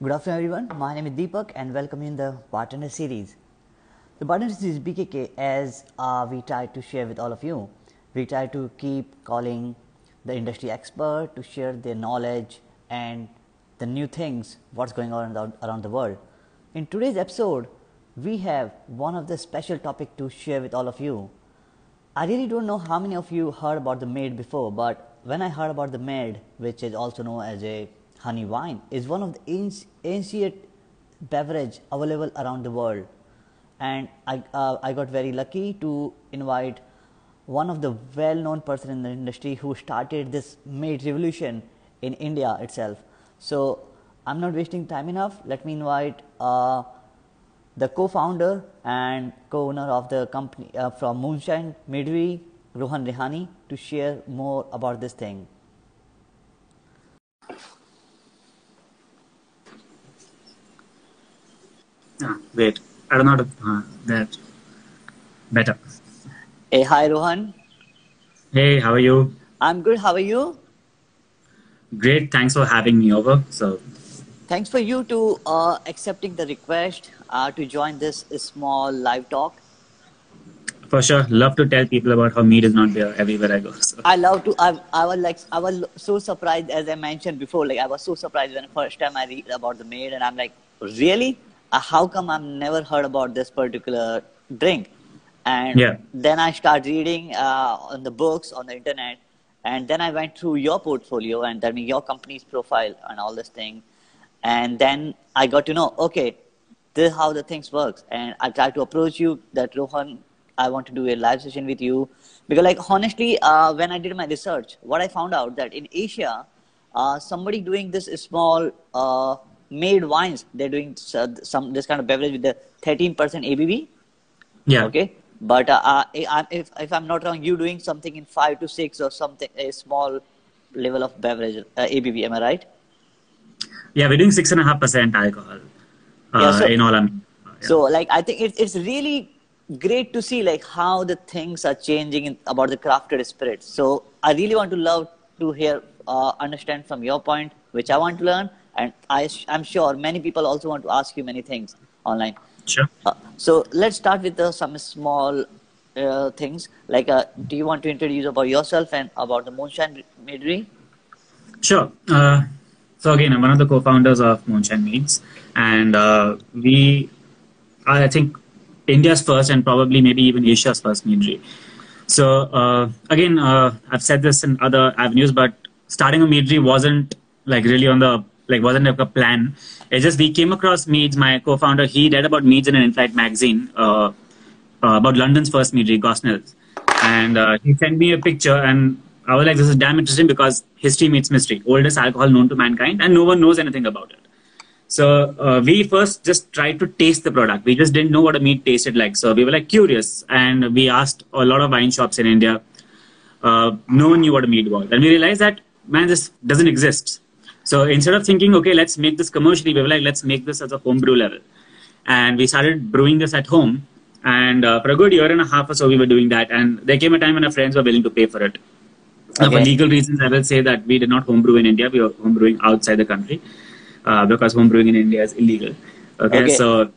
Good afternoon, everyone. My name is Deepak, and welcome in the Bartender series. The Bartender series BKK, as we try to share with all of you, we try to keep calling the industry expert to share their knowledge and the new things, what's going on around the world. In today's episode, we have one of the special topic to share with all of you. I really don't know how many of you heard about the Mead before, but when I heard about the Mead, which is also known as a honey wine, is one of the ancient beverage available around the world, and I got very lucky to invite one of the well-known person in the industry who started this Mead revolution in India itself. So I'm not wasting time enough. Let me invite the co-founder and co-owner of the company from Moonshine Meadery, Rohan Rehani, to share more about this thing. Wait, I don't know how to, that better. Hey, hi Rohan. Hey, how are you? I'm good. How are you? Great, thanks for having me over. So, Thanks for you to accepting the request to join this small live talk. for sure, love to tell people about how meat is not there everywhere I go. So, I love to. I was so surprised, as I mentioned before. Like I was so surprised when the first time I read about the Mead, and I'm like, really? How come I've never heard about this particular drink? And yeah, then I start reading on the books on the internet, and then I went through your portfolio and then your company's profile and all this thing, and then I got to know, okay, this is how the things works, and I tried to approach you that Rohan, I want to do a live session with you because, like, honestly, when I did my research, what I found out that in Asia, somebody doing this small made wines, they're doing some this kind of beverage with the 13% ABV. yeah, Okay, but if I'm not wrong, you doing something in 5 to 6 or something, a small level of beverage ABV. Am I right? yeah. We're doing 6.5% alcohol Yeah. So in all our. Yeah. so like I think it's really great to see like how the things are changing about the crafted spirits. So I really want to love to hear understand from your point, which I want to learn, and I'm sure many people also want to ask you many things online. Sure. So let's start with some small things. Like, do you want to introduce about yourself and about the Moonshine Meadery? Sure. So again, I'm one of the co-founders of Moonshine Meats, and we are, I think, India's first and probably maybe even Asia's first meadery. So again, I've said this in other avenues, but starting a meadery wasn't like really on the wasn't like a plan. It's just we came across Meads. My co-founder, he read about Meads in an in-flight magazine about London's first meadery, Gosnells, and he sent me a picture, and I was like, this is damn interesting because history meets mystery. Oldest alcohol known to mankind, and no one knows anything about it. So we first just tried to taste the product. We just didn't know what a mead tasted like. So we were like curious, and we asked a lot of wine shops in India. No one knew what a mead was, and we realized that man, this doesn't exist. So instead of thinking, okay, let's make this commercially, we were like, let's make this as a homebrew level, and we started brewing this at home. And for a good year and a half or so, we were doing that. And there came a time when our friends were willing to pay for it. For legal reasons, I will say that we did not homebrew in India. We were homebrewing outside the country. Because homebrewing in India is illegal. Okay. So,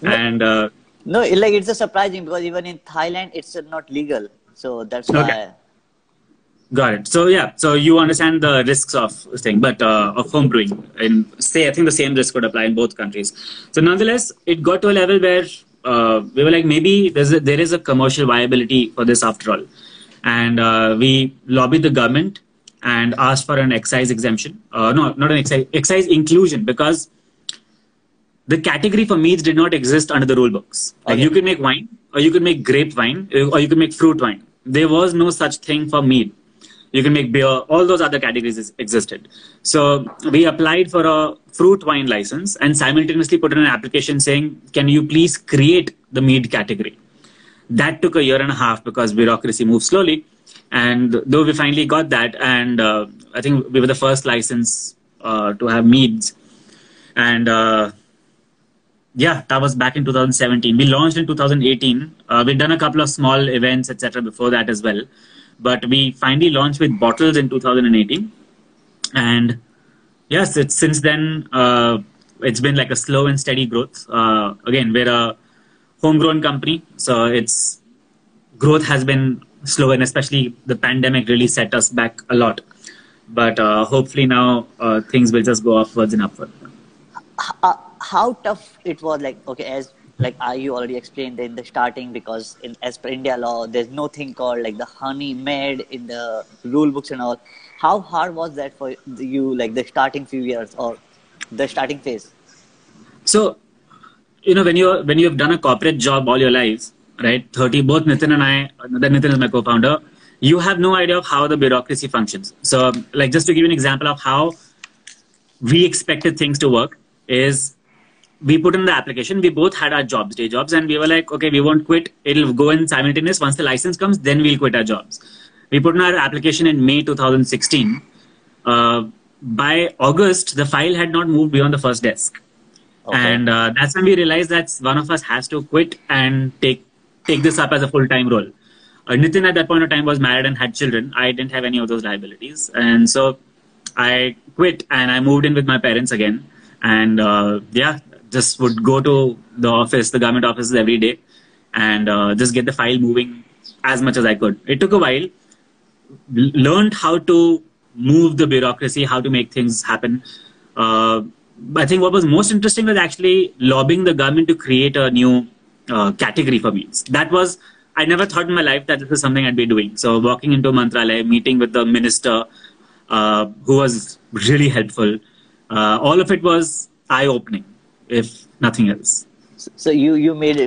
and no, like it's a surprising because even in Thailand it's not legal. So that's why. Okay. Got it. So yeah, so you understand the risks of this thing, but of homebrewing, and say I think the same risk would apply in both countries. So nonetheless, it got to a level where we were like, maybe there is a commercial viability for this after all, and we lobbied the government and asked for an excise exemption. No, not an excise inclusion, because the category for meads did not exist under the rule books. Like you could make wine, or you could make grape wine, or you could make fruit wine. There was no such thing for mead. You can make beer. All those other categories existed. So we applied for a fruit wine license and simultaneously put in an application saying, can you please create the mead category? That took a year and a half because bureaucracy moves slowly. And though we finally got that, and I think we were the first license to have meads. And yeah, that was back in 2017. We launched in 2018. We'd done a couple of small events, etc. before that as well. But we finally launched with bottles in 2018. And Yes, it's since then it's been like a slow and steady growth. Again, we're a homegrown company, so its growth has been slow, and especially the pandemic really set us back a lot. But hopefully now things will just go upwards and upward. How tough it was, like, okay, as like you already explained in the starting, because as per India law there's no thing called like the honey made in the rule books and all. How hard was that for you, like the starting few years or the starting phase? So when you have done a corporate job all your life, right? 30, both Nitin and I, the Nitin is my co-founder, you have no idea of how the bureaucracy functions. So like just to give you an example of how we expected things to work is we put in the application, we both had our jobs, day jobs, and we were like, okay, we won't quit. It'll go in simultaneous. Once the license comes, then we'll quit our jobs. We put in our application in May 2016. By August, the file had not moved beyond the first desk. Okay. And that's when we realized that one of us has to quit and take this up as a full-time role. Nitin at that point of time was married and had children. I didn't have any of those liabilities. And so I quit and I moved in with my parents again. And just would go to the office, the government offices every day, and just get the file moving as much as I could. It took a while. Learned how to move the bureaucracy, how to make things happen. I think what was most interesting was actually lobbying the government to create a new category for meals. That was, I never thought in my life that this is something I'd be doing. So walking into Mantralaya, meeting with the minister, who was really helpful. All of it was eye-opening, if nothing else. So you made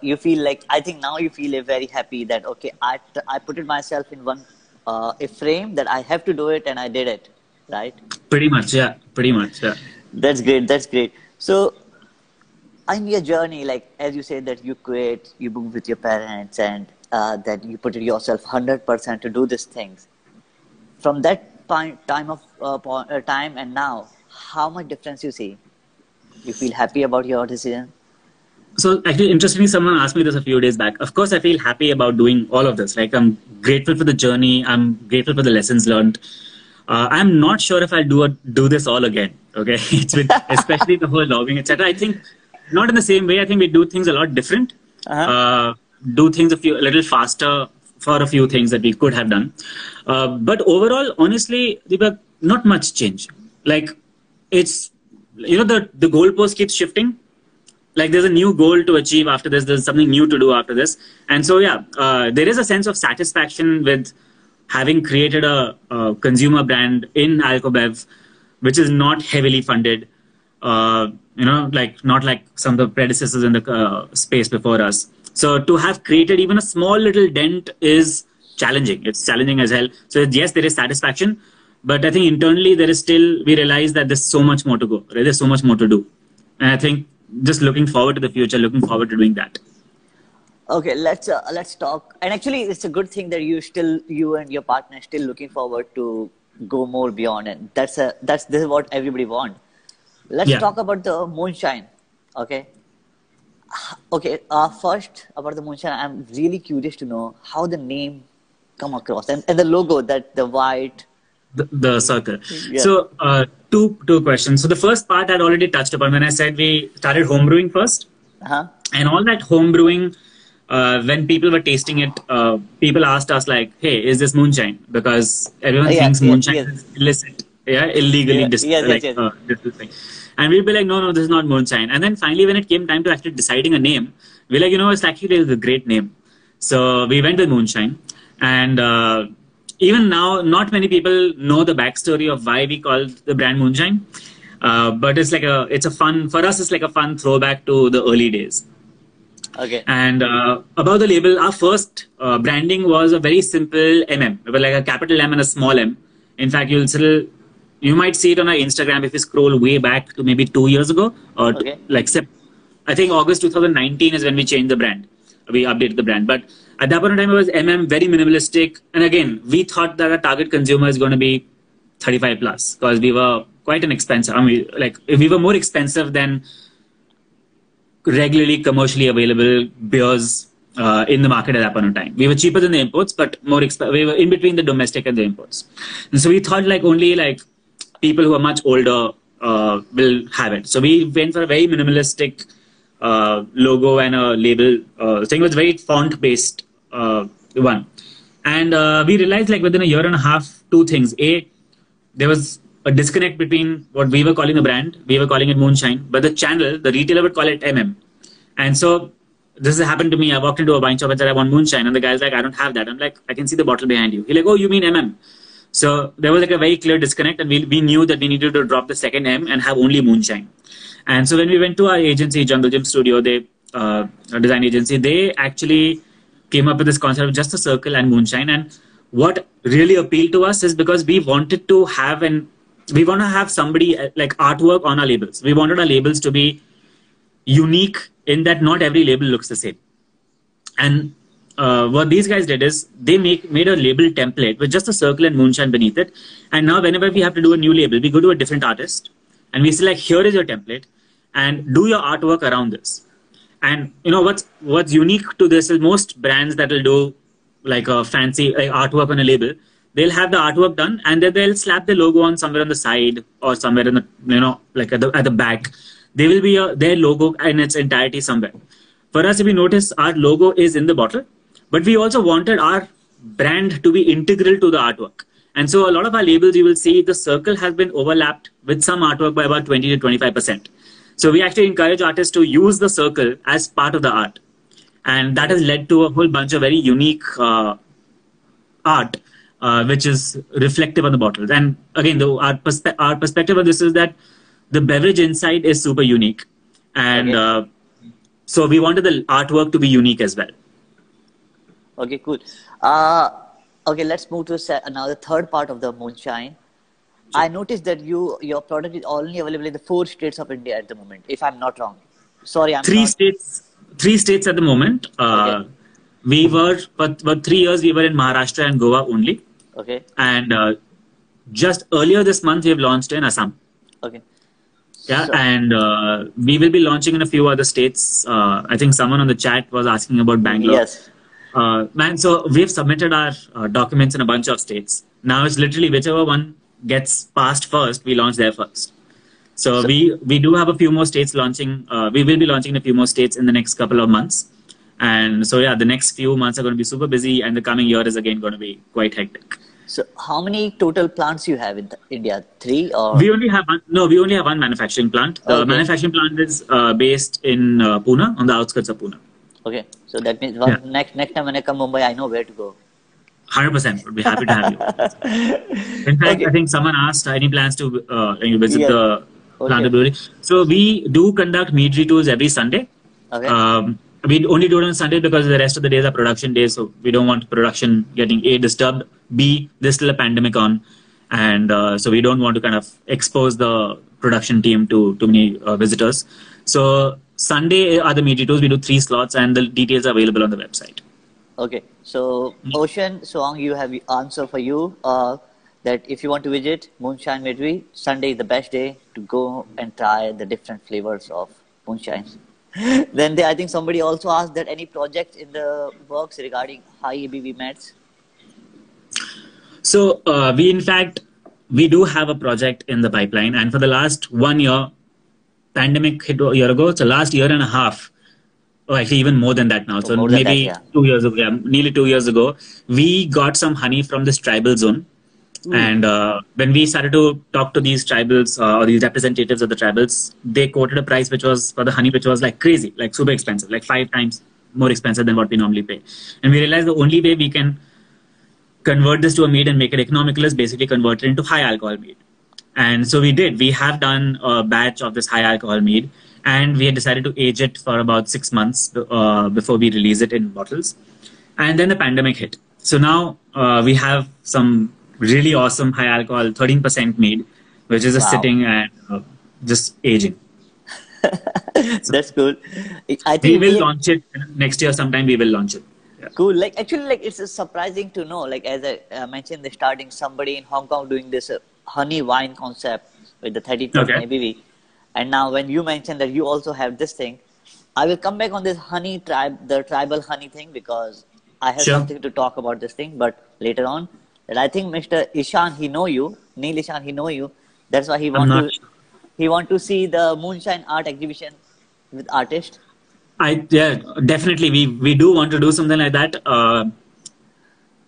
you feel like, I think now you feel very happy that okay, I put it myself in one a frame that I have to do it and I did it, right? Pretty much, yeah. Pretty much, yeah. That's great. That's great. So in your journey, like as you said that you quit, you moved with your parents, and that you put it yourself 100% to do these things. From that time and now, how much difference you see? You feel happy about your decision? So actually, interestingly, someone asked me this a few days back. Of course, I feel happy about doing all of this. Like I'm grateful for the journey. I'm grateful for the lessons learned. I'm not sure if I'll do this all again. Okay, it's with, especially the whole lobbying, etc. I think not in the same way. I think we do things a lot different. Do things a little faster for a few things that we could have done. But overall, honestly, Deepak, not much change. Like it's, the goalpost keeps shifting. Like there's a new goal to achieve after this. There's something new to do after this. And so, there is a sense of satisfaction with having created a consumer brand in Alcobev, which is not heavily funded, like not like some of the predecessors in the space before us. So to have created even a small little dent is challenging. It's challenging as hell. So yes, there is satisfaction, but I think internally we realize that there's so much more to go. Right? There's so much more to do. And I think just looking forward to the future, looking forward to doing that. Okay, let's talk. And actually, it's a good thing that you and your partner are still looking forward to go more beyond, and this is what everybody wants. Let's talk about the moonshine. Okay. Okay. First about the moonshine, I'm really curious to know how the name come across and the logo, that the white. The circle. Yeah. So two questions. So the first part I'd already touched upon when I said we started homebrewing first, and all that homebrewing. When people were tasting it, people asked us like, "Hey, is this moonshine?" Because everyone thinks moonshine is illicit, illegally thing. And we'd be like, "No, this is not moonshine." And then finally, when it came time to actually deciding a name, we're like, it's actually a great name. So we went with moonshine, and even now, not many people know the backstory of why we called the brand moonshine. But it's a fun, for us, it's like a fun throwback to the early days. Okay. And about the label, our first branding was a very simple MM, like a capital M and a small m. In fact, you might see it on our Instagram if you scroll way back to maybe 2 years ago, or I think August 2019 is when we changed the brand. We updated the brand, but at that point in time it was MM, very minimalistic. And again, we thought that our target consumer is going to be 35 plus because we were quite an expensive. We were more expensive than regularly commercially available beers in the market at that point in time. We were cheaper than the imports, but more we were in between the domestic and the imports. And so we thought only people who are much older will have it. So we went for a very minimalistic logo and a label thing. It was very font based one. And we realized like within a year and a half, two things. A, there was a disconnect between what we were calling the brand. We were calling it Moonshine, but the channel, the retailer would call it MM. And so this has happened to me. I walked into a wine shop and said, I want Moonshine. And the guy's like, I don't have that. I'm like, I can see the bottle behind you. He's like, oh, you mean MM? So there was like a very clear disconnect, and we knew that we needed to drop the second M and have only Moonshine. And so when we went to our agency, Jungle Gym Studio, they a design agency, they actually came up with this concept of just a circle and Moonshine. And what really appealed to us is because we wanted to have somebody like artwork on our labels. We wanted our labels to be unique in that not every label looks the same. And what these guys did is they made a label template with just a circle and Moonshine beneath it. And now whenever we have to do a new label, we go to a different artist and we say like, here is your template and do your artwork around this. And you know what's unique to this is most brands that will do like a fancy like artwork on a label, they'll have the artwork done and then they'll slap the logo on somewhere on the side or somewhere in the like at the back. There will be their logo in its entirety somewhere. For us, if you notice, our logo is in the bottle, but we also wanted our brand to be integral to the artwork. And so a lot of our labels, you will see the circle has been overlapped with some artwork by about 20 to 25%. So we actually encourage artists to use the circle as part of the art. And that has led to a whole bunch of very unique art, which is reflective on the bottles. And again, our perspective on this is that the beverage inside is super unique. And so we wanted the artwork to be unique as well. Okay, cool. Okay, let's move to now the third part of the Moonshine. Sure. I noticed that your product is only available in the 4 states of India at the moment, if I'm not wrong. Sorry, I'm Three states at the moment. Okay. We were, for 3 years, we were in Maharashtra and Goa only. Okay. And just earlier this month, we have launched in Assam. Okay. Yeah, and we will be launching in a few other states. I think someone on the chat was asking about Bangalore. Yes. So we've submitted our documents in a bunch of states. Now it's literally whichever one gets passed first, we launch there first. So we do have a few more states launching. We will be launching in a few more states in the next couple of months. And so yeah, the next few months are going to be super busy, and the coming year is again going to be quite hectic. So how many total plants you have in India? 3 or? We only have one manufacturing plant. The manufacturing plant is based in Pune, on the outskirts of Pune. Okay, so that means next time when I come Mumbai, I know where to go. 100%, would be happy to have you. In fact, I think someone asked any plans to visit the plant brewery. So we do conduct mead tours every Sunday. Okay. We only do it on Sunday because the rest of the days are production days, so we don't want production getting A, disturbed, B, there's still a pandemic on, and so we don't want to kind of expose the production team to too many visitors. So Sunday are the media tours. We do 3 slots, and the details are available on the website. Okay, so Ocean, Soang, you have the answer for you that if you want to visit Moonshine Midway, Sunday is the best day to go and try the different flavors of moonshine. Then I think somebody also asked that any projects in the works regarding high ABV mats. So we do have a project in the pipeline, and for the last 1 year, pandemic hit a year ago. So last year and a half, or actually even more than that now. So maybe 2 years ago, nearly 2 years ago, we got some honey from this tribal zone. And when we started to talk to these tribals or these representatives of the tribals, they quoted a price which was for the honey, which was like crazy, like super expensive, like 5 times more expensive than what we normally pay. And we realized the only way we can convert this to a mead and make it economical is basically convert it into high alcohol mead. And so we did. We have done a batch of this high alcohol mead, and we had decided to age it for about 6 months before we release it in bottles. And then the pandemic hit. So now we have some really awesome high alcohol 13% mead, which is just sitting and just aging. That's cool. I think we will launch it next year sometime. We will launch it. Yeah. Cool. Like actually, like it's surprising to know. Like as I mentioned in the starting, somebody in Hong Kong doing this honey wine concept with the 30% ABV, and now when you mentioned that you also have this thing, I will come back on this the tribal honey thing because I have something to talk about this thing, but later on. That I think Mr. Ishan, Neil Ishan, he know you, That's why I'm not. he want to see the moonshine art exhibition with artists. Yeah, definitely we do want to do something like that.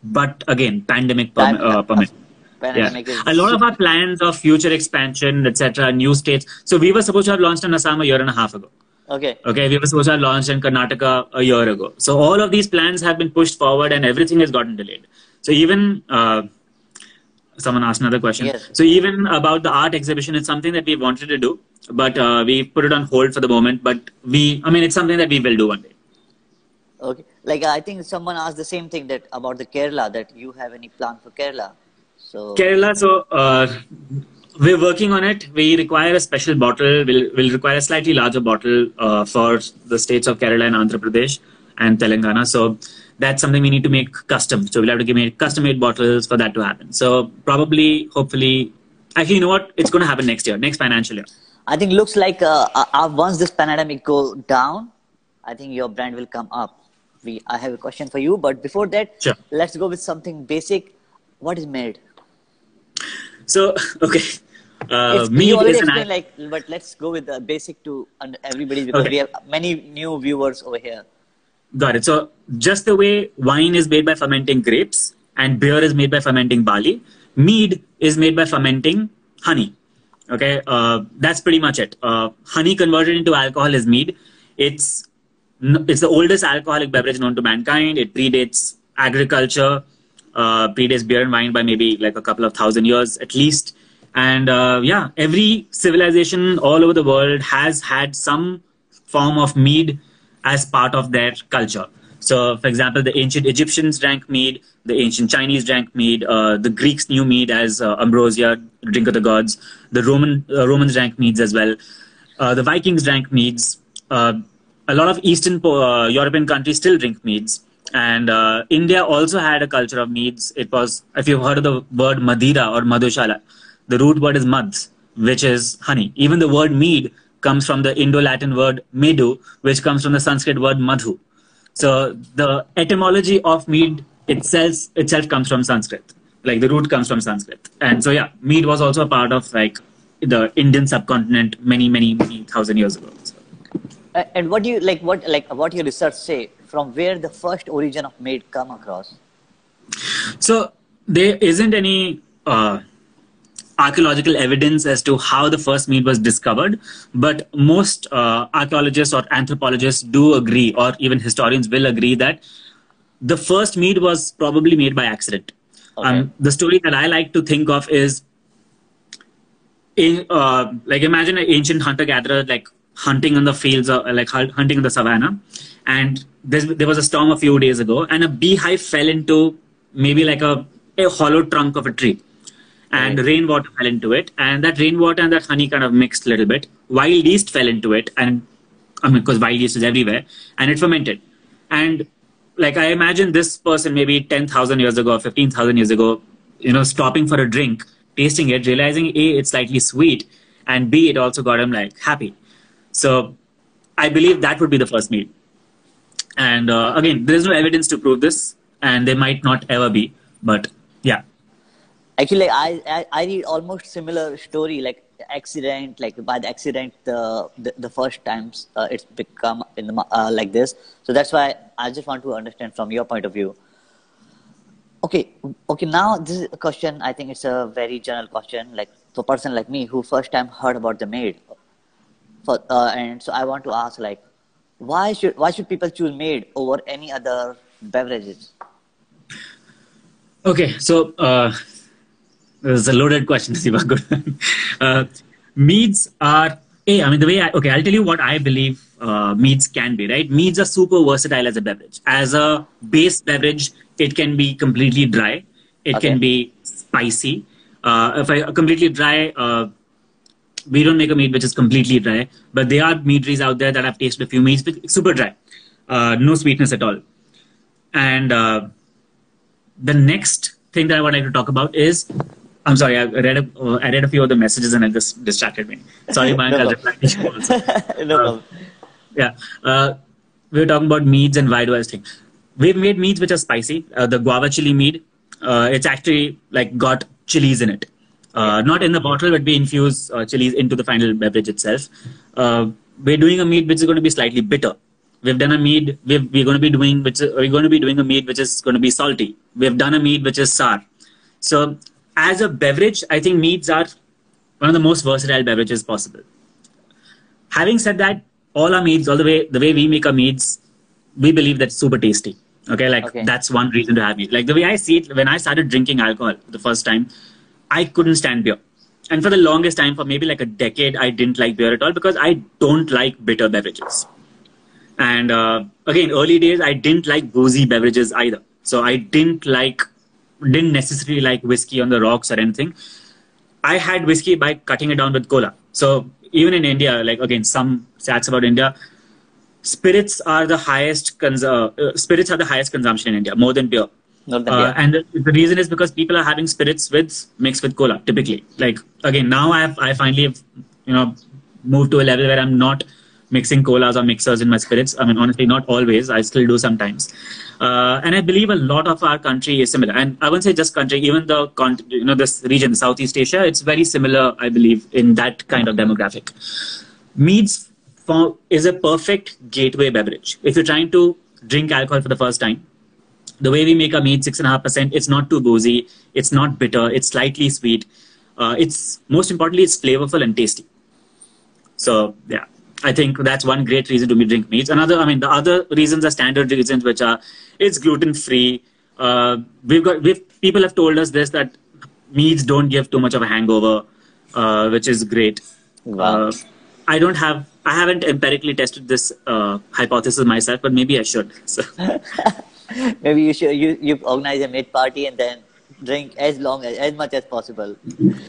But again, Time, permit. Yeah, pandemic a lot is of our plans of future expansion, etc., new states. So we were supposed to have launched in Assam a year and a half ago. okay. Okay, we were supposed to have launched in Karnataka a year ago. So all of these plans have been pushed forward, and everything has gotten delayed. So even someone asked another question. Yes. So even about the art exhibition, it's something that we wanted to do, but we put it on hold for the moment. But I mean, it's something that we will do one day. Okay. Like I think someone asked the same thing that about the Kerala, that you have any plan for Kerala. So Kerala, so we're working on it. We require a special bottle. We'll require a slightly larger bottle for the states of Kerala and Andhra Pradesh and Telangana. So that's something we need to make custom. So we'll have to make custom-made bottles for that to happen. So probably, hopefully, actually, you know what? It's going to happen next year, next financial year. I think looks like once this pandemic go down, I think your brand will come up. I have a question for you, but before that, Sure. let's go with something basic. What is made? So, okay. You already is explained, but let's go with the basic to everybody, because Okay. we have many new viewers over here. Got it. So just the way wine is made by fermenting grapes and beer is made by fermenting barley, mead is made by fermenting honey. Okay, that's pretty much it. Honey converted into alcohol is mead. It's the oldest alcoholic beverage known to mankind. It predates agriculture, predates beer and wine by maybe like a couple of thousand years at least. And yeah, every civilization all over the world has had some form of mead as part of their culture. So, for example, the ancient Egyptians drank mead, the ancient Chinese drank mead, the Greeks knew mead as ambrosia, drink of the gods. The Romans drank meads as well. The Vikings drank meads. A lot of Eastern European countries still drink meads. And India also had a culture of meads. It was, if you've heard of the word Madira or Madhushala, the root word is madh, which is honey. Even the word mead comes from the Indo-Latin word medu, which comes from the Sanskrit word madhu. So the etymology of mead itself comes from Sanskrit. Like the root comes from Sanskrit. And so yeah, mead was also a part of like the Indian subcontinent many thousand years ago. So. And what do you what your research say? From where the first origin of mead come across? So there isn't any archaeological evidence as to how the first mead was discovered, but most archaeologists or anthropologists do agree, or even historians will agree, that the first mead was probably made by accident. Okay. The story that I like to think of is, like imagine an ancient hunter-gatherer like hunting in the fields or like hunting in the savannah, and there was a storm a few days ago, and a beehive fell into maybe like a hollow trunk of a tree. And rainwater fell into it, and that rainwater and that honey kind of mixed a little bit. Wild yeast fell into it, and I mean, because wild yeast is everywhere, and it fermented. And like I imagine this person maybe 10,000 years ago, 15,000 years ago, stopping for a drink, tasting it, realizing A, it's slightly sweet, and B, it also got him like happy. So I believe that would be the first mead. And again, there is no evidence to prove this, and there might not ever be, but yeah. Actually, I read almost similar story, like accident, like by the accident, the first times it's become in the like this. So that's why I just want to understand from your point of view. Okay. Now this is a question. I think it's a very general question, like for a person like me who first time heard about the maid. And so I want to ask, like, why should people choose maid over any other beverages? Okay, so. This is a loaded question, Siva. Good. Meads are, I'll tell you what I believe meads can be, right? Meads are super versatile as a beverage. As a base beverage, it can be completely dry. It can be spicy. Completely dry, we don't make a mead which is completely dry, but there are meaderies out there that I've tasted a few meads, but super dry. No sweetness at all. And the next thing that I would like to talk about is, I'm sorry, I read a few of the messages and it just distracted me. Sorry, Mayank, I'll reply to you also. No problem. Yeah. We were talking about meads and why do I think. We've made meads which are spicy. The guava chili mead, it's actually like got chilies in it. Not in the bottle, but we infuse chilies into the final beverage itself. We're doing a mead which is going to be slightly bitter. We've done a mead. We're going to be doing a mead which is going to be salty. We've done a mead which is sour. So, as a beverage, I think meads are one of the most versatile beverages possible. Having said that, all our meads, the way we make our meads, we believe that's super tasty. Okay, that's one reason to have mead. Like the way I see it, when I started drinking alcohol the first time, I couldn't stand beer. And for the longest time, for maybe like a decade, I didn't like beer at all because I don't like bitter beverages. And again, early days, I didn't like boozy beverages either. So I didn't necessarily like whiskey on the rocks or anything. I had whiskey by cutting it down with cola. So even in India, like again, some stats about India, spirits are the highest consumption in India, more than beer. And the reason is because people are having spirits mixed with cola, typically. Like again, now I finally have, moved to a level where I'm not mixing colas or mixers in my spirits. I mean, honestly, not always. I still do sometimes. And I believe a lot of our country is similar. And I wouldn't say just country, even this region, Southeast Asia, it's very similar, I believe, in that kind of demographic. Meads is a perfect gateway beverage. If you're trying to drink alcohol for the first time, the way we make our mead, 6.5%, it's not too boozy, it's not bitter, it's slightly sweet. Most importantly, it's flavorful and tasty. So, yeah. I think that's one great reason to drink meads. The other reasons are standard reasons, which are it's gluten free. People have told us this, that meads don't give too much of a hangover, which is great. Wow. I haven't empirically tested this hypothesis myself, but maybe I should. So. Maybe you should. You organize a mead party and then drink as much as possible.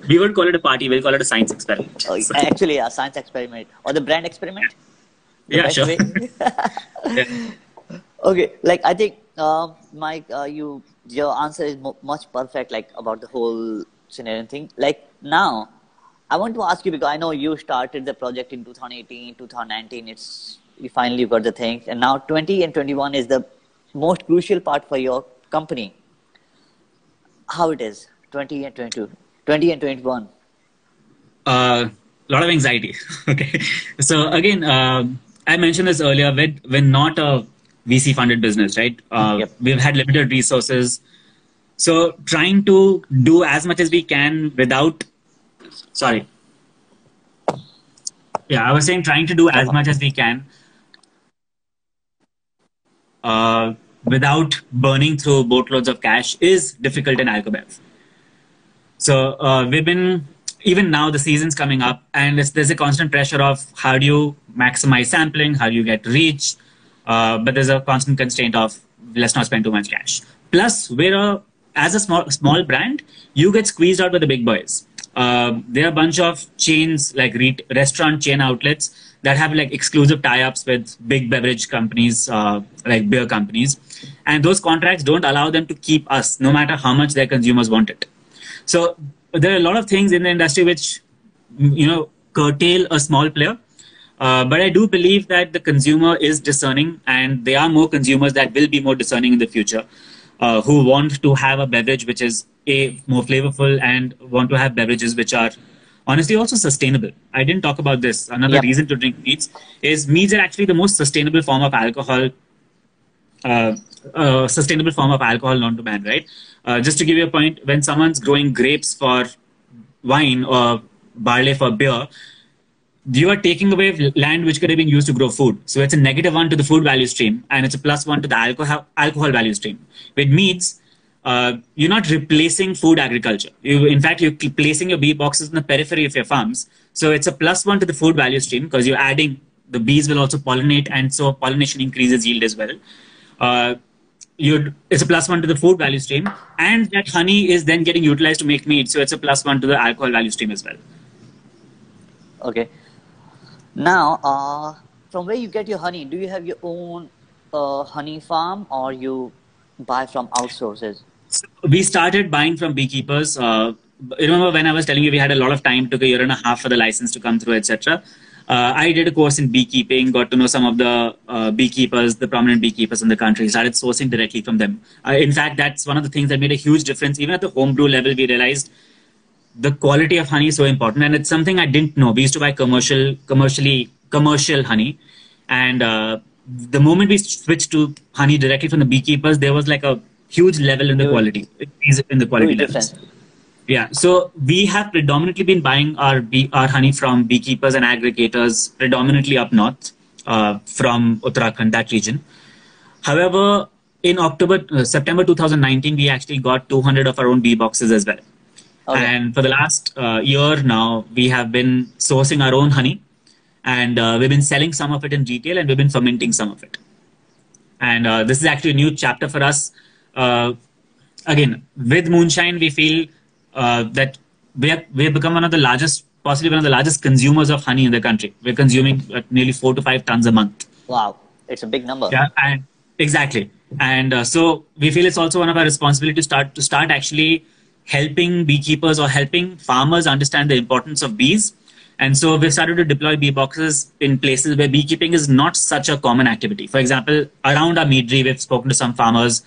We won't call it a party. We'll call it a science experiment. Oh, actually, a science experiment or the brand experiment. Yeah, sure. Yeah. Okay, like I think, Mike, your answer is much perfect. Like about the whole scenario thing. Like now, I want to ask you because I know you started the project in 2018, 2019. You finally got the things, and now 20 and 21 is the most crucial part for your company. How it is 20 and 22, 20 and 21? A lot of anxiety. Okay. So again, I mentioned this earlier, we're not a VC funded business, right? Yep. We've had limited resources. So trying to do as much as we can I was saying trying to do as much as we can without burning through boatloads of cash is difficult in Alcobev. So we've been, even now the season's coming up and there's a constant pressure of how do you maximize sampling, how do you get reach, but there's a constant constraint of let's not spend too much cash. Plus, as a small brand, you get squeezed out by the big boys. There are a bunch of chains like restaurant chain outlets that have like exclusive tie-ups with big beverage companies, like beer companies. And those contracts don't allow them to keep us no matter how much their consumers want it. So there are a lot of things in the industry which, curtail a small player. But I do believe that the consumer is discerning and there are more consumers that will be more discerning in the future who want to have a beverage which is more flavorful and want to have beverages which are honestly also sustainable. I didn't talk about this. Another reason to drink meads is meads are actually the most sustainable form of alcohol, known to man, right? Just to give you a point, when someone's growing grapes for wine or barley for beer, you are taking away land which could have been used to grow food. So it's a -1 to the food value stream and it's a +1 to the alcohol value stream. With meads, you're not replacing food agriculture. In fact, you're placing your bee boxes in the periphery of your farms. So it's a +1 to the food value stream because you're adding, the bees will also pollinate and so pollination increases yield as well. It's a +1 to the food value stream and that honey is then getting utilized to make mead. So it's a +1 to the alcohol value stream as well. Okay. Now, from where you get your honey, do you have your own honey farm or you buy from outsources? So we started buying from beekeepers. Remember when I was telling you we had a lot of time, took a year and a half for the license to come through, etc. I did a course in beekeeping, got to know some of the beekeepers, the prominent beekeepers in the country, started sourcing directly from them. In fact, that's one of the things that made a huge difference. Even at the homebrew level, we realized the quality of honey is so important, and it's something I didn't know. We used to buy commercial honey, and the moment we switched to honey directly from the beekeepers, there was like a huge level in the quality, in the quality levels. Yeah, so we have predominantly been buying our honey from beekeepers and aggregators, predominantly up north, from Uttarakhand, that region. However, in September 2019, we actually got 200 of our own bee boxes as well. Okay. And for the last year now, we have been sourcing our own honey, and we've been selling some of it in retail, and we've been fermenting some of it. And this is actually a new chapter for us. Again, with moonshine, we feel that we have become possibly one of the largest consumers of honey in the country. We're consuming nearly 4 to 5 tons a month. Wow, it's a big number. Yeah, and exactly. And so we feel it's also one of our responsibilities to start actually helping beekeepers or helping farmers understand the importance of bees. And so we've started to deploy bee boxes in places where beekeeping is not such a common activity. For example, around our meadery, we've spoken to some farmers.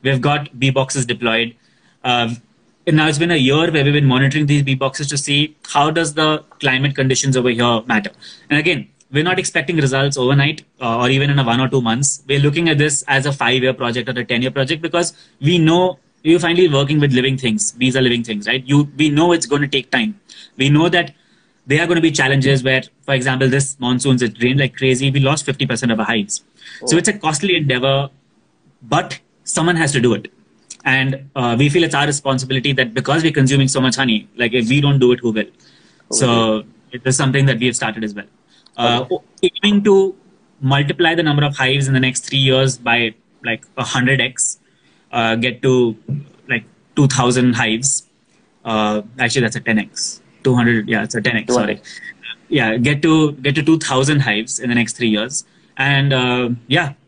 We've got bee boxes deployed. And now it's been a year where we've been monitoring these bee boxes to see how does the climate conditions over here matter. And again, we're not expecting results overnight or even in 1 or 2 months. We're looking at this as a 5-year project or a 10-year project, because we know you're finally working with living things. Bees are living things, right? We know it's going to take time. We know that there are going to be challenges where, for example, this monsoons, it rained like crazy. We lost 50% of our hives. Oh. So it's a costly endeavor, but someone has to do it. And we feel it's our responsibility that because we're consuming so much honey, like if we don't do it, who will? Okay. So it is something that we have started as well. Aiming to multiply the number of hives in the next 3 years by like 100x, get to like 2,000 hives. Actually, that's a 10x. 200, yeah, it's a 10x. 200. Sorry. Yeah, get to 2,000 hives in the next 3 years, and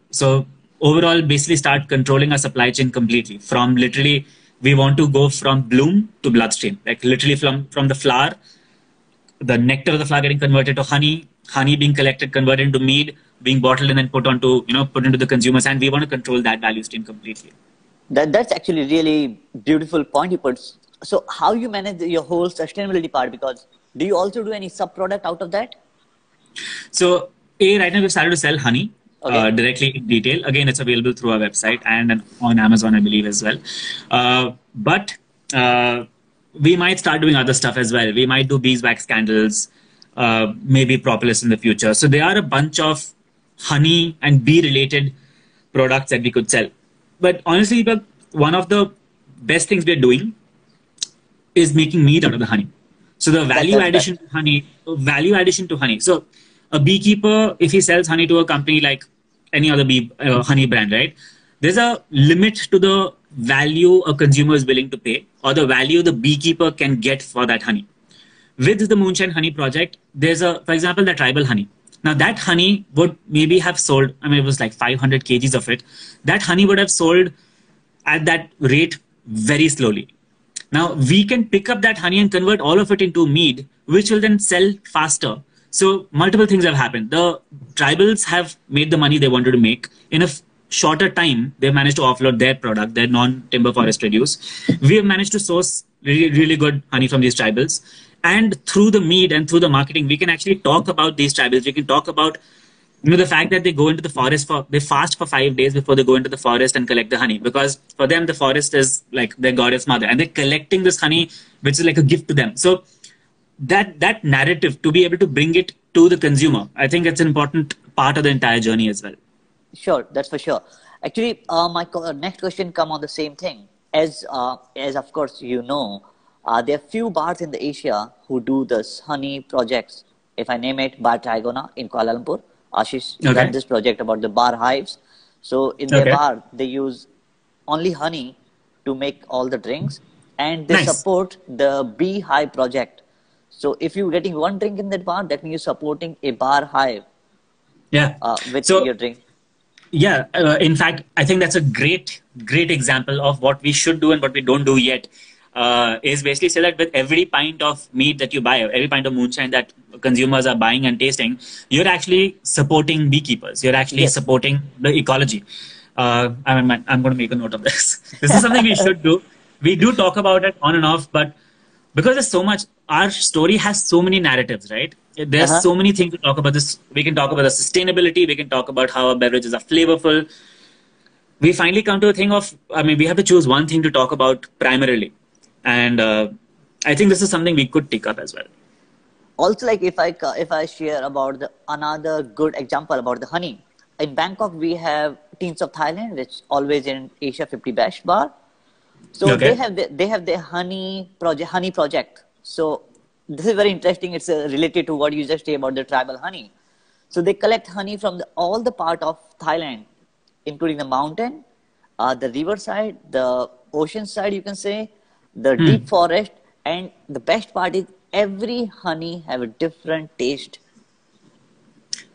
so overall, basically start controlling our supply chain completely. From literally, we want to go from bloom to bloodstream, like literally from the flower, the nectar of the flower getting converted to honey being collected, converted into mead, being bottled, and then put into the consumers. And we want to control that value stream completely. That's actually really beautiful point you put. So how you manage your whole sustainability part? Because do you also do any sub-product out of that? So right now we've started to sell honey directly in retail. Again, it's available through our website and on Amazon, I believe, as well. But we might start doing other stuff as well. We might do beeswax candles, maybe propolis in the future. So there are a bunch of honey and bee-related products that we could sell. But honestly, one of the best things we're doing is making mead out of the honey. So the value addition to honey. So a beekeeper, if he sells honey to a company like any other honey brand, right? There's a limit to the value a consumer is willing to pay, or the value the beekeeper can get for that honey. With the Moonshine Honey project, there's for example, the tribal honey. Now that honey would maybe have sold, it was like 500 kgs of it. That honey would have sold at that rate very slowly. Now we can pick up that honey and convert all of it into mead, which will then sell faster. So multiple things have happened. The tribals have made the money they wanted to make. In a shorter time, they've managed to offload their product, their non-timber forest produce. We have managed to source really, really good honey from these tribals. And through the mead and through the marketing, we can actually talk about these tribals. We can talk about the fact that they go into the forest they fast for 5 days before they go into the forest and collect the honey, because for them the forest is like their goddess mother, and they're collecting this honey, which is like a gift to them. So that narrative, to be able to bring it to the consumer, I think it's an important part of the entire journey as well. Sure, that's for sure. Actually, my next question come on the same thing. As of course there are few bars in the Asia who do this honey projects. If I name it, Bar Trigona in Kuala Lumpur. Ashish got this project about the bar hives. So in their bar, they use only honey to make all the drinks, and they support the bee hive project. So if you're getting one drink in that bar, that means you're supporting a bar hive. Yeah. With your drink. Yeah. In fact, I think that's a great example of what we should do and what we don't do yet. Is basically say that with every pint of meat that you buy, every pint of moonshine that consumers are buying and tasting, you're actually supporting beekeepers. You're actually supporting the ecology. I'm going to make a note of this. This is something we should do. We do talk about it on and off, but because there's so much, our story has so many narratives, right? There's so many things to talk about. This, we can talk about the sustainability, we can talk about how our beverages are flavorful. We finally come to a thing of, I mean, we have to choose one thing to talk about primarily. And I think this is something we could take up as well. Also, like if I share about another good example about the honey. In Bangkok, we have Teens of Thailand, which always in Asia 50 Best Bar. So Okay. they have their honey project. So this is very interesting. It's related to what you just say about the tribal honey. So they collect honey from all the part of Thailand, including the mountain, the riverside, the ocean side, you can say, the deep forest, and the best part is every honey have a different taste.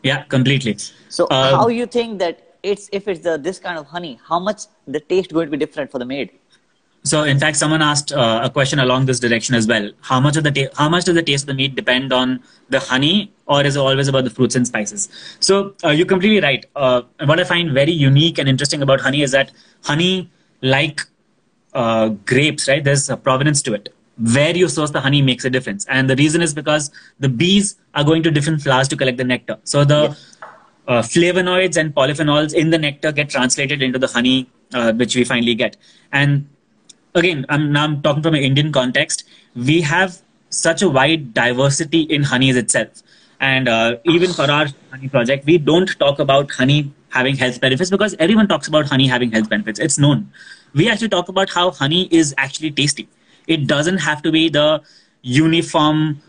Yeah, completely. So how you think that if it's this kind of honey, how much the taste going to be different for the maid? So, in fact, someone asked a question along this direction as well. How much does the taste of the meat depend on the honey, or is it always about the fruits and spices? So, you're completely right. What I find very unique and interesting about honey is that honey, like grapes, right? There's a provenance to it. Where you source the honey makes a difference, and the reason is because the bees are going to different flowers to collect the nectar. So the flavonoids and polyphenols in the nectar get translated into the honey, which we finally get. And again, I'm talking from an Indian context. We have such a wide diversity in honeys itself. And even for our honey project, we don't talk about honey having health benefits because everyone talks about honey having health benefits. It's known. We actually talk about how honey is actually tasty. It doesn't have to be the uniform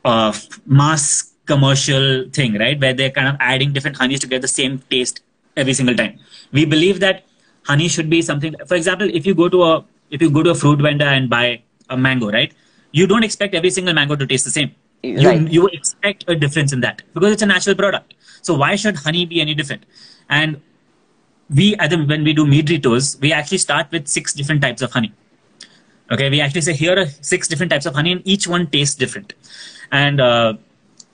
mass commercial thing, right? Where they're kind of adding different honeys to get the same taste every single time. We believe that honey should be something. For example, if you go to a fruit vendor and buy a mango, right? You don't expect every single mango to taste the same. Right. You expect a difference in that because it's a natural product. So why should honey be any different? And when we do mead tours, we actually start with 6 different types of honey. Okay, we actually say here are 6 different types of honey, and each one tastes different. And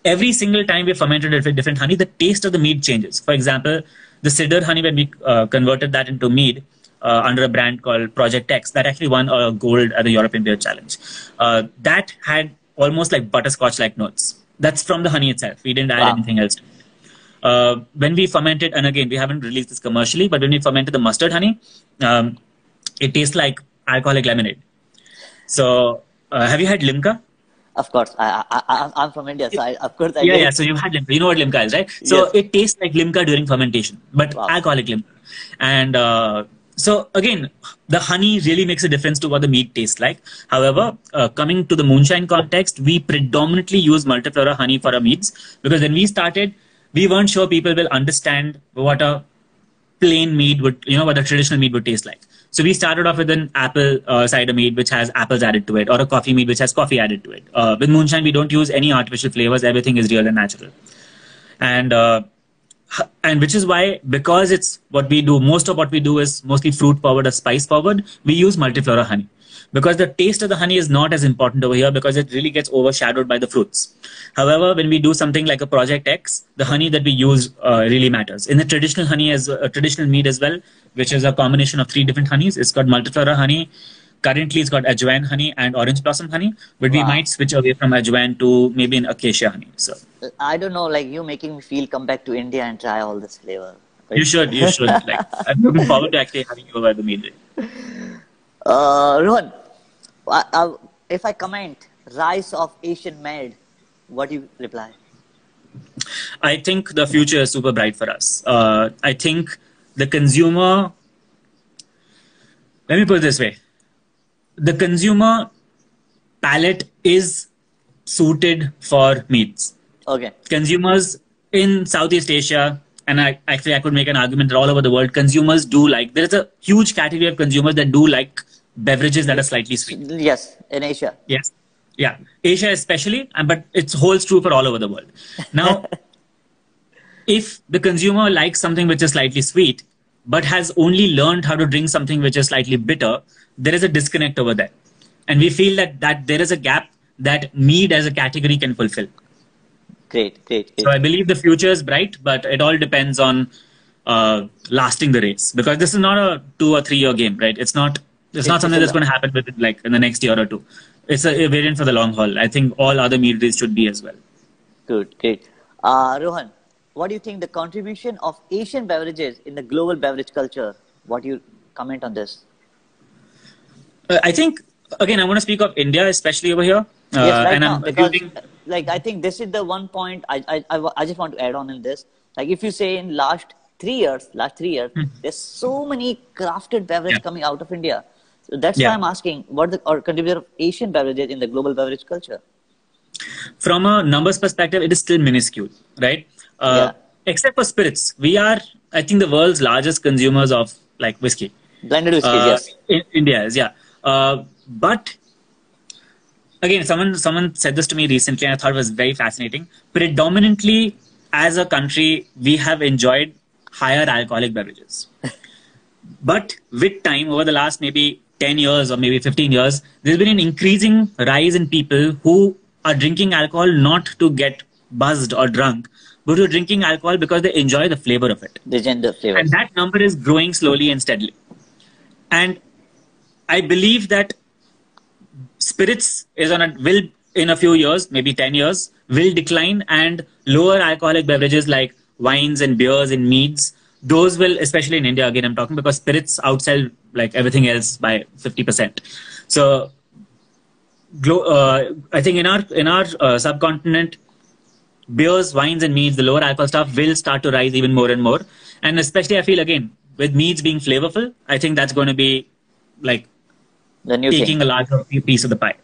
every single time we fermented it with different honey, the taste of the mead changes. For example, the cedar honey, when we converted that into mead under a brand called Project X, that actually won a gold at the European Beer Challenge. That had almost like butterscotch-like notes. That's from the honey itself. We didn't add anything else. When we fermented, and again, we haven't released this commercially, but when we fermented the mustard honey, it tastes like alcoholic lemonade. So, have you had Limca? Of course, I'm from India, so of course I Yeah. So you've had Limca. You know what Limca is, right? So yes. It tastes like Limca during fermentation, but alcoholic Limca. And so again, the honey really makes a difference to what the meat tastes like. However, coming to the moonshine context, we predominantly use multiflora honey for our meads because when we started, we weren't sure people will understand what a plain mead would, what a traditional mead would taste like. So we started off with an apple cider mead, which has apples added to it, or a coffee mead, which has coffee added to it. With moonshine, we don't use any artificial flavors. Everything is real and natural. And which is why, because it's what we do, most of what we do is mostly fruit forward or spice forward, we use multiflora honey. Because the taste of the honey is not as important over here because it really gets overshadowed by the fruits. However, when we do something like a Project X, the honey that we use really matters. In the traditional honey, as a traditional mead as well, which is a combination of 3 different honeys, it's got multiflora honey. Currently, it's got ajwain honey and orange blossom honey, but we might switch away from ajwain to maybe an acacia honey. So I don't know, like you making me feel come back to India and try all this flavor. Right? You should. Like, I'm looking forward to actually having you over the mead. Rohan, if I comment rise of Asian maid, what do you reply? I think the future is super bright for us. I think the consumer, let me put it this way. The consumer palate is suited for meats. Okay. Consumers in Southeast Asia, and I could make an argument that all over the world, consumers do like, there is a huge category of consumers that do like beverages that are slightly sweet. Yes, in Asia. Yes. Yeah. Asia especially, but it holds true for all over the world. Now, if the consumer likes something which is slightly sweet, but has only learned how to drink something which is slightly bitter, there is a disconnect over there. And we feel that there is a gap that mead as a category can fulfill. Great. So I believe the future is bright, but it all depends on lasting the race. Because this is not a 2 or 3 year game, right? It's not something that's going to happen within like in the next year or 2. it's a variant for the long haul. I think all other meaderies should be as well. Good, great. Rohan, what do you think the contribution of Asian beverages in the global beverage culture? What do you comment on this? I think, again, I want to speak of India, especially over here. Yes, right And now, I'm because assuming, like I think this is the one point I just want to add on in this. Like if you say in last 3 years, there's so many crafted yeah, beverage coming out of India. So that's why yeah. I'm asking what the or contributor of Asian beverages in the global beverage culture. From a numbers perspective, it is still minuscule, right? Yeah, Except for spirits, we are, I think, the world's largest consumers of like whiskey. blended whiskies. Yes, In India is, yeah. But again, someone said this to me recently, and I thought it was very fascinating. Predominantly, as a country, we have enjoyed higher alcoholic beverages. But with time, over the last maybe 10 years or maybe 15 years, there's been an increasing rise in people who are drinking alcohol not to get buzzed or drunk, but who are drinking alcohol because they enjoy the flavor of it. the gender And flavors. that number is growing slowly and steadily. And I believe that spirits is will in a few years, maybe 10 years, will decline, and lower alcoholic beverages like wines and beers and meads, those will, especially in India, again, I'm talking because spirits outsell like everything else by 50%. So I think in our subcontinent, beers, wines, and meads, the lower alcohol stuff will start to rise even more and more. And especially, I feel again with meads being flavorful, I think that's going to be like The new thing. taking a larger piece of the pie.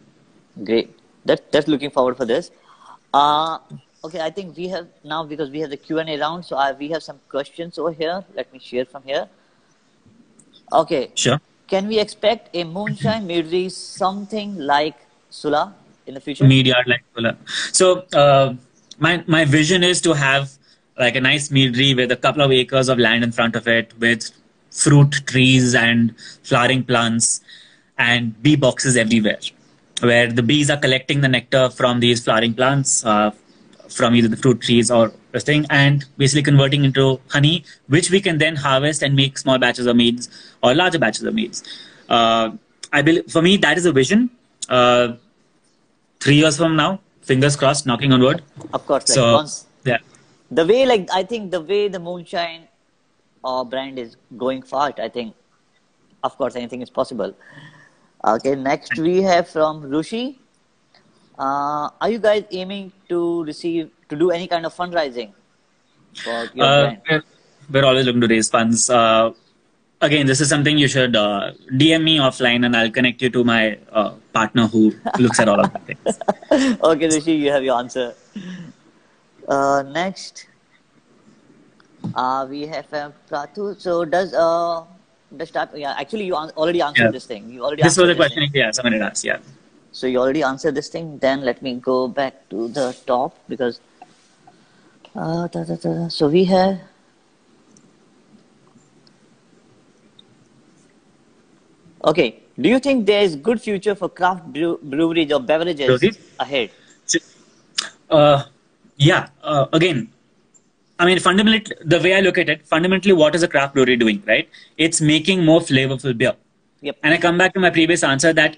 Great. That's looking forward for this. Okay, I think we have now because we have the Q&A round, so we have some questions over here. Let me share from here. Okay, Sure. can we expect a moonshine meadery something like Sula in the future? Media like Sula. So my vision is to have like a nice meadery with a couple of acres of land in front of it, with fruit trees and flowering plants and bee boxes everywhere, where the bees are collecting the nectar from these flowering plants, from either the fruit trees or this thing, and basically converting into honey, which we can then harvest and make small batches of meads or larger batches of meads. I believe for me that is a vision. 3 years from now, fingers crossed, knocking on wood. Of course, like So once yeah, the way, like I think the way the moonshine brand is going fast, I think, of course, anything is possible. Okay, next we have from Rushi. Are you guys aiming to do any kind of fundraising for your brand? we're always looking to raise funds. Again, this is something you should DM me offline, and I'll connect you to my partner who looks at all of the things. Okay, Rishi, you have your answer. Next, we have Pratu. So does type? Yeah, actually, you already answered Yeah. this thing. You already This was answered a this question. thing. Yeah, someone had asked. Yeah. So you already answered this thing. Then let me go back to the top because. So we have. Okay. Do you think there is good future for craft breweries or beverages Rosie? ahead? So, yeah. Again, I mean, fundamentally, the way I look at it, fundamentally, what is a craft brewery doing, right? It's making more flavorful beer. Yep. And I come back to my previous answer that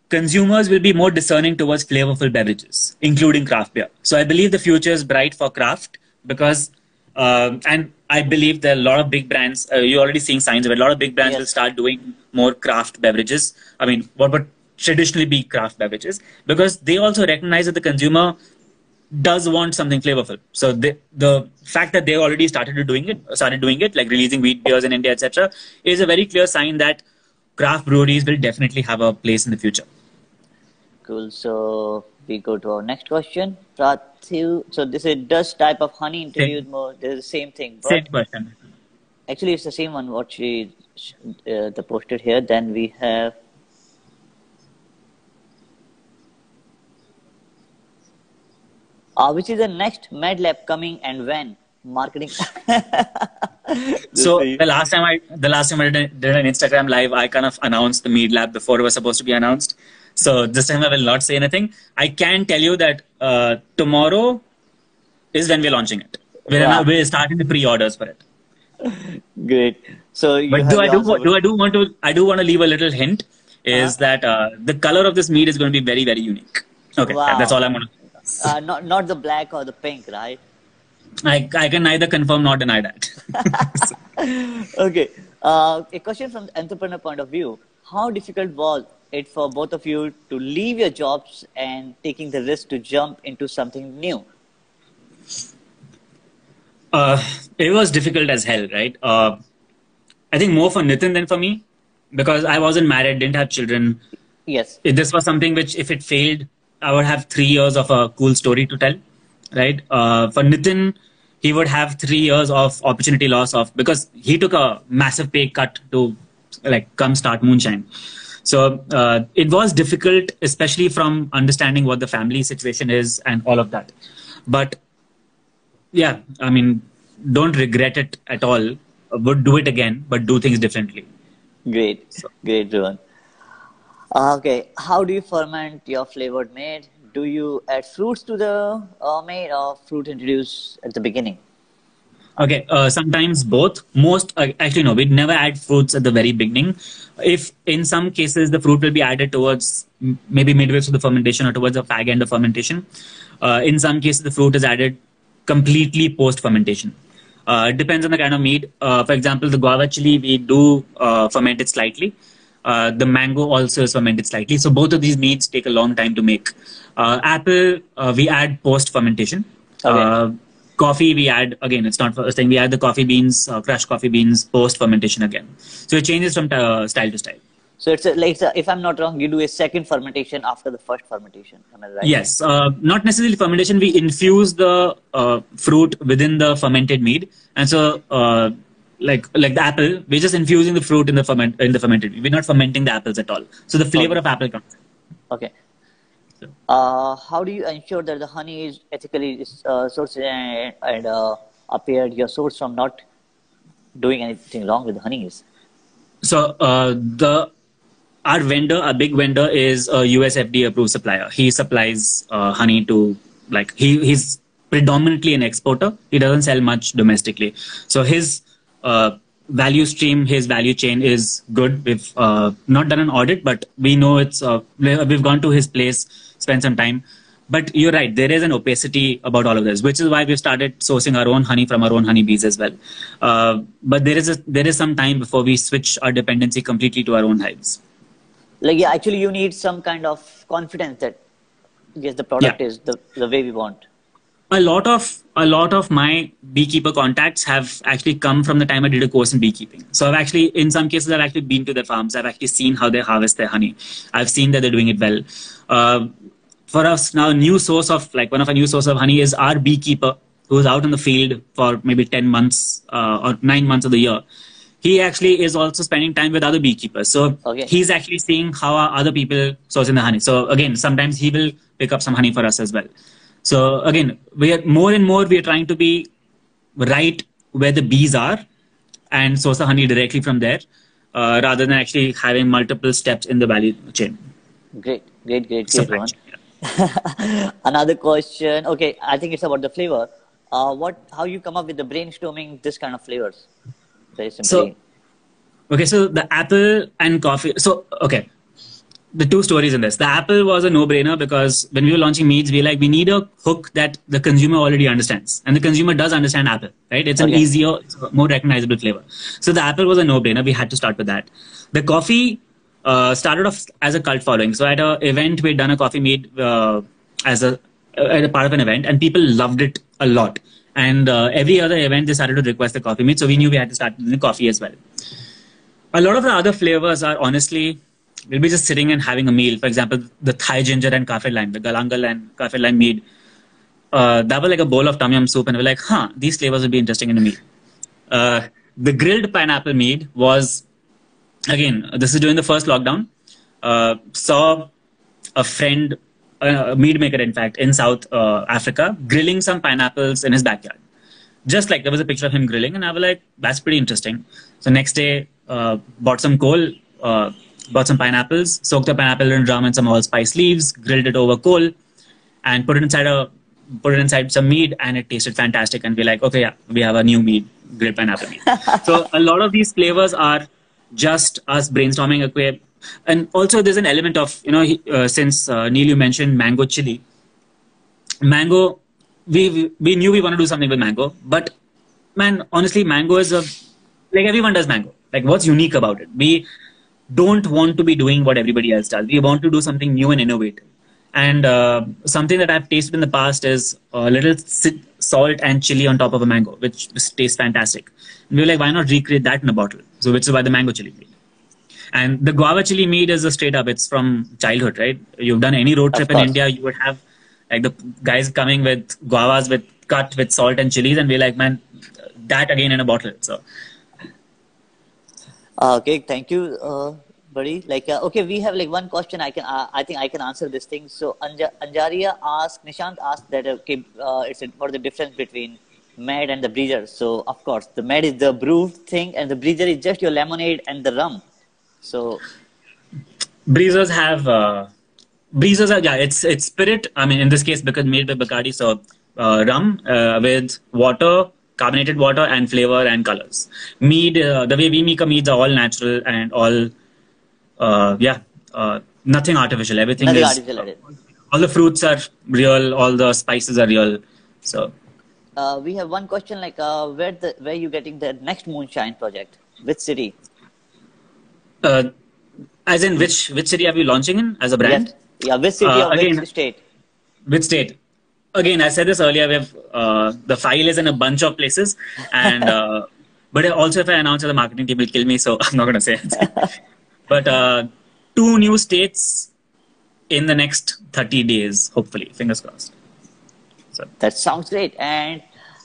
consumers will be more discerning towards flavorful beverages, including craft beer. So I believe the future is bright for craft because, and I believe there are a lot of big brands, you're already seeing signs of it, a lot of big brands Yes. will start doing more craft beverages. I mean, what would traditionally be craft beverages? Because they also recognize that the consumer does want something flavorful. So the fact that they already started doing it, like releasing wheat beers in India, etc., is a very clear sign that craft breweries will definitely have a place in the future. Cool. So we go to our next question. Prathu. So this is does type of honey introduce more? This is the same thing. But Same question. actually, it's the same one what she the posted here. Then we have. Which is the next Mad Lab coming and when? Marketing. So the last time I did an Instagram live, I kind of announced the Mead Lab before it was supposed to be announced. So this time I will not say anything. I can tell you that tomorrow is when we're launching it. Wow. We're starting the pre-orders for it. Great. So you But have do I your do answer. I do want to leave a little hint. is that the color of this meat is going to be very, very unique. Okay, that's all Wow. I'm going to say. Not the black or the pink, right? I can neither confirm nor deny that. Okay. A question from the entrepreneur point of view. How difficult was it for both of you to leave your jobs and taking the risk to jump into something new? It was difficult as hell, right? I think more for Nitin than for me because I wasn't married, didn't have children. Yes. This was something which, if it failed, I would have 3 years of a cool story to tell, right? For Nitin, he would have 3 years of opportunity loss of because he took a massive pay cut to like come start Moonshine. So it was difficult, especially from understanding what the family situation is and all of that. But yeah, I mean, don't regret it at all. Would do it again, but do things differently. Great. So, Great, Rohan. Okay. How do you ferment your flavored mead? Do you add fruits to the mead or fruit introduced at the beginning? okay, sometimes both. Most actually no, we'd never add fruits at the very beginning. If in some cases the fruit will be added towards maybe midway through the fermentation or towards the fag end of fermentation. In some cases, the fruit is added completely post fermentation. It depends on the kind of mead. For example, the guava chili we do ferment it slightly. The mango also is fermented slightly. So both of these meads take a long time to make. Apple we add post fermentation. Okay. Coffee we add again. It's not first thing. We add the coffee beans, crushed coffee beans post fermentation again. So it changes from style to style. So if I'm not wrong, you do a second fermentation after the first fermentation. Am I right? Yes, not necessarily fermentation. We infuse the fruit within the fermented mead, and so like the apple, we're just infusing the fruit in the fermented mead. We're not fermenting the apples at all. So the flavor Okay. of apple comes. Okay. So, How do you ensure that the honey is ethically sourced and appeared your source from not doing anything wrong with the honeys? so the our vendor, our big vendor, is a USFDA approved supplier. He supplies honey to like he's predominantly an exporter. He doesn't sell much domestically. So his value stream, his value chain is good. We've not done an audit, but we know it's. We've gone to his place, spent some time. But you're right, there is an opacity about all of this, which is why we've started sourcing our own honey from our own honeybees as well. But there is some time before we switch our dependency completely to our own hives. Like, yeah, actually, you need some kind of confidence that yes, the product Yeah. is the way we want. A lot of my beekeeper contacts have actually come from the time I did a course in beekeeping. So I've actually, in some cases, I've actually been to their farms. I've actually seen how they harvest their honey. I've seen that they're doing it well. For us now, one of our new source of honey is our beekeeper who's out in the field for maybe 10 months or 9 months of the year. He actually is also spending time with other beekeepers. So Okay. he's actually seeing how are other people sourcing the honey. So again, sometimes he will pick up some honey for us as well. So again, we are more and more we are trying to be right where the bees are and source the honey directly from there, rather than actually having multiple steps in the value chain. Great, Supply Rohan. chain. Yeah. Another question. Okay, I think it's about the flavor. How you come up with the brainstorming this kind of flavors? Very simply. So the apple and coffee. So okay, the two stories in this. The apple was a no-brainer because when we were launching meads, we need a hook that the consumer already understands, and the consumer does understand apple, right? It's an Okay. easier, more recognizable flavor. So the apple was a no-brainer. We had to start with that. The coffee started off as a cult following. So at an event, we'd done a coffee mead as a part of an event, and people loved it a lot. And every other event, they started to request the coffee mead. So we knew we had to start with the coffee as well. A lot of the other flavors are honestly, we'll be just sitting and having a meal. For example, the Thai ginger and kaffir lime, the galangal and kaffir lime mead. That was like a bowl of tom yum soup, and we're like, these flavors would be interesting in a mead. The grilled pineapple mead was, again, this is during the first lockdown. Saw a friend, a mead maker, in fact, in South Africa, grilling some pineapples in his backyard. Just like there was a picture of him grilling, and I was like, that's pretty interesting. So next day, bought some coal, bought some pineapples, soaked the pineapple in rum and some allspice leaves, grilled it over coal, and put it inside some mead, and it tasted fantastic. And we're like, okay, yeah, we have a new mead, grilled pineapple mead. So a lot of these flavors are just us brainstorming. Okay, And also there's an element of, since Neil, you mentioned mango chili. Mango, we knew we want to do something with mango, but man, honestly, mango is a, like everyone does mango. Like, what's unique about it? We don't want to be doing what everybody else does. We want to do something new and innovative. And something that I've tasted in the past is a little salt and chili on top of a mango, which tastes fantastic. And we were like, why not recreate that in a bottle? So, which is why the mango chili mead. And the guava chili mead is a straight up, it's from childhood, right? You've done any road Of trip in course. India, you would have like the guys coming with guavas with cut with salt and chilies, and we're like, man, that again in a bottle. So, Okay, thank you, buddy. Like, okay, we have like one question. I think I can answer this thing. So, Anjaria asked, Nishant asked that, okay, what the difference between Mad and the Breezer? So, of course, the Mad is the brewed thing, and the Breezer is just your lemonade and the rum. So, breezers have breezers are, yeah, it's spirit. I mean, in this case, because made by Bacardi, so rum with water, carbonated water, and flavor and colors. Mead, the way we make a meads are all natural and all nothing artificial. Everything nothing is artificial added. all the fruits are real, all the spices are real. So, We have one question like, where you getting the next moonshine project? Which city? uh, as in which city are we launching in as a Yes, brand? yeah, which city or which Again, state? which state? Again, I said this earlier. We have the file is in a bunch of places, and but also if I announce it, the marketing team will kill me, so I'm not going to say it. But two new states in the next 30 days, hopefully, fingers crossed. So, That sounds great. And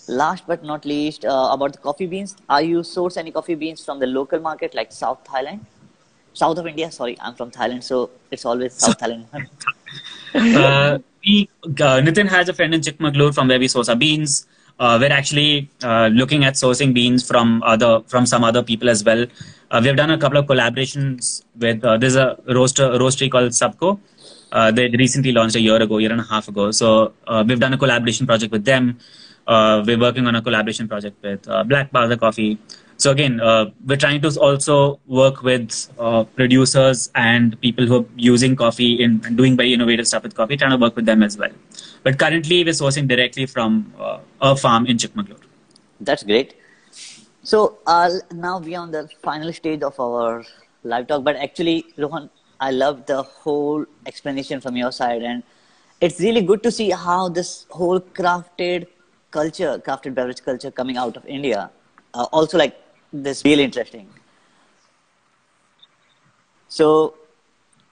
last but not least, about the coffee beans, are you source any coffee beans from the local market like South Thailand? South of India, sorry, I'm from Thailand, so it's always so South Thailand. Nitin has a friend in Chikmagalur from where we source our beans. We're actually looking at sourcing beans from some other people as well. We've done a couple of collaborations with there's a roastery called Subco. They recently launched a year and a half ago. So we've done a collaboration project with them. We're working on a collaboration project with Black Panther Coffee. So again, we're trying to also work with producers and people who are using coffee and doing very innovative stuff with coffee, trying to work with them as well. But currently, we're sourcing directly from a farm in Chikmagalur. That's great. So now we are on the final stage of our live talk. But actually, Rohan, I love the whole explanation from your side, and it's really good to see how this whole crafted beverage culture coming out of India. Also, like this, really interesting. So,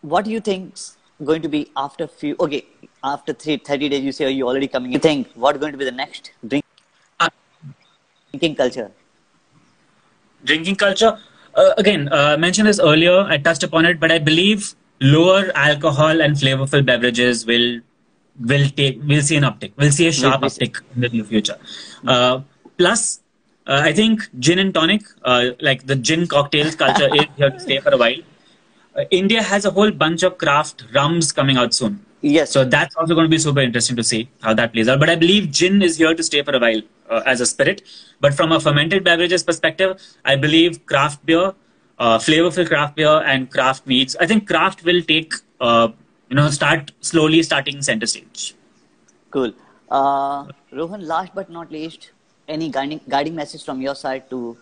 what do you think's going to be after few? Okay, after 30 days, you say you already coming. You think what going to be the next Uh, drinking culture? Drinking culture, again, I mentioned this earlier. I touched upon it, but I believe lower alcohol and flavorful beverages will see an uptick. We'll see a We, sharp we, uptick in the near future. Plus, I think gin and tonic, like the gin cocktails culture, is here to stay for a while. India has a whole bunch of craft rums coming out soon. So yes, that's also going to be super interesting to see how that plays out. But I believe gin is here to stay for a while as a spirit. But from a fermented beverages perspective, I believe craft beer, flavorful craft beer, and craft meats. I think craft will take, starting center stage. cool. Rohan, last but not least, any guiding message from your side to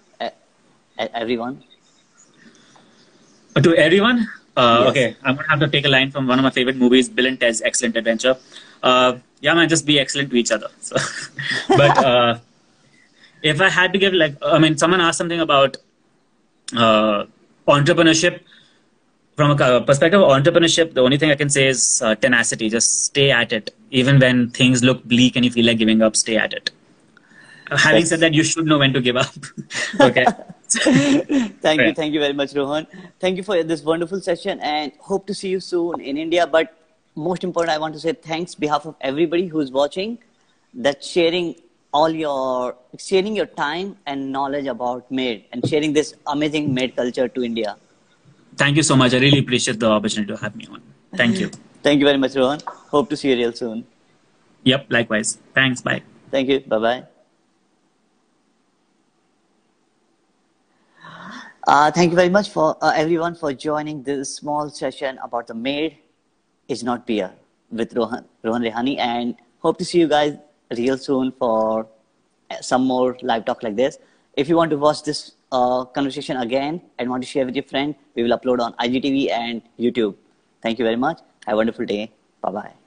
everyone? To everyone, Yes. okay, I'm gonna have to take a line from one of my favorite movies, Bill and Ted's Excellent Adventure. Yeah, man, just be excellent to each other. So, but if I had to give, like, I mean, someone asked something about entrepreneurship. From a perspective of entrepreneurship, the only thing I can say is tenacity. Just stay at it, even when things look bleak and you feel like giving up. Stay at it. Having said That's that, you should know when to give up. Okay. Yeah. thank you very much, Rohan. Thank you for this wonderful session, and hope to see you soon in India. But most important, I want to say thanks behalf of everybody who's watching, that sharing your time and knowledge about Made and sharing this amazing Made culture to India. Thank you so much. I really appreciate the opportunity to have me on. Thank you. Thank you very much, Rohan. Hope to see you real soon. Yep, likewise. Thanks. Bye. Thank you. Bye bye. Thank you very much for everyone for joining this small session about the Made is Not Beer with Rohan Rehani, and hope to see you guys real soon for some more live talk like this. If you want to watch this conversation again and want to share with your friend, we will upload on IGTV and YouTube. Thank you very much. Have a wonderful day. Bye bye.